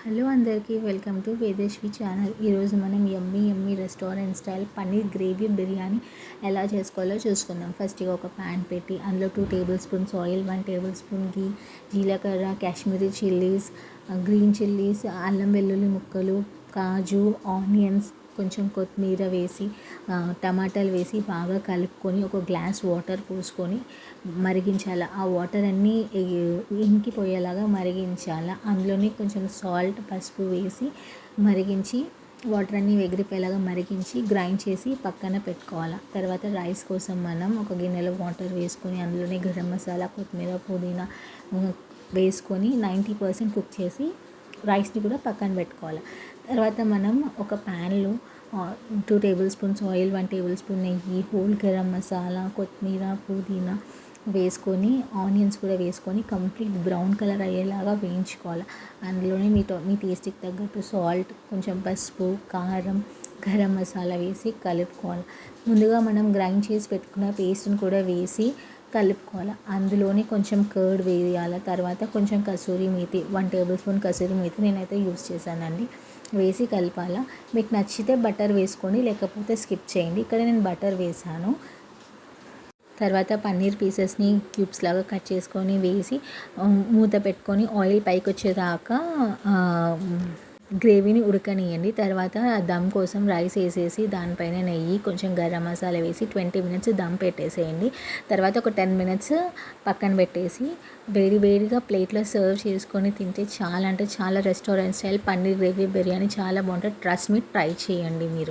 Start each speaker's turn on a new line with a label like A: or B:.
A: Hello అందరికీ welcome to వేదేశ్వి channel. ఈరోజు మనం yummy restaurant style paneer gravy biryani ఎలా చేసుకోవాలో చూసుకుందాం. ఫస్ట్గా ఒక ప్యాన్ పెట్టి అందులో 2 tablespoons oil, 1 tablespoon ghee, జీలకర్ర, కాశ్మీరీ చిల్లీస్, గ్రీన్ చిల్లీస్, అల్లం వెల్లుల్లి ముక్కలు, కాజు, ఆనియన్స్, కొంచెం కొత్తిమీర వేసి టమాటాలు వేసి బాగా కలుపుకొని ఒక గ్లాస్ వాటర్ పోసుకొని మరిగించాలి. ఆ వాటర్ అన్నీ ఇంకిపోయేలాగా మరిగించాలి. అందులోనే కొంచెం సాల్ట్, పసుపు వేసి మరిగించి వాటర్ అన్నీ ఎగిరిపోయేలాగా మరిగించి గ్రైండ్ చేసి పక్కన పెట్టుకోవాలి. తర్వాత రైస్ కోసం మనం ఒక గిన్నెలో వాటర్ వేసుకొని అందులోనే గరం మసాలా, కొత్తిమీర, పుదీనా వేసుకొని 90% కుక్ చేసి రైస్ని కూడా పక్కన పెట్టుకోవాలి. తర్వాత మనం ఒక ప్యాన్లో 2 tablespoons oil, 1 table spoon నెయ్యి, హోల్ గరం మసాలా, కొత్తిమీర, పుదీనా వేసుకొని ఆనియన్స్ కూడా వేసుకొని కంప్లీట్ బ్రౌన్ కలర్ అయ్యేలాగా వేయించుకోవాలి. అందులోనే మీ టేస్ట్కి తగ్గట్టు సాల్ట్, కొంచెం పసుపు, కారం, గరం మసాలా వేసి కలుపుకోవాలి. ముందుగా మనం గ్రైండ్ చేసి పెట్టుకున్న పేస్ట్ని కూడా వేసి కలుపుకోవాలి. అందులోనే కొంచెం కర్డ్ వేయాలి. తర్వాత కొంచెం కసూరి మేతి, 1 టేబుల్ స్పూన్ కసూరి మేతి నేనైతే యూస్ చేశానండి, వేసి కలపాల. మీకు నచ్చితే బటర్ వేసుకోండి, లేకపోతే స్కిప్ చేయండి. ఇక్కడ నేను బటర్ వేసాను. తర్వాత పన్నీర్ పీసెస్ని క్యూబ్స్ లాగా కట్ చేసుకొని వేసి మూత పెట్టుకొని ఆయిల్ పైకి వచ్చేదాకా గ్రేవీని ఉడకనియండి. తర్వాత దమ్ కోసం రైస్ వేసేసి దానిపైన నెయ్యి, కొంచెం గరం మసాలా వేసి 20 మినిట్స్ దమ్ పెట్టేసేయండి. తర్వాత ఒక 10 మినిట్స్ పక్కన పెట్టేసి వేడిగా ప్లేట్లో సర్వ్ చేసుకొని తింటే చాలా అంటే చాలా restaurant style paneer gravy biryani చాలా బాగుంటుంది. ట్రస్ట్ మీ, ట్రై చేయండి మీరు.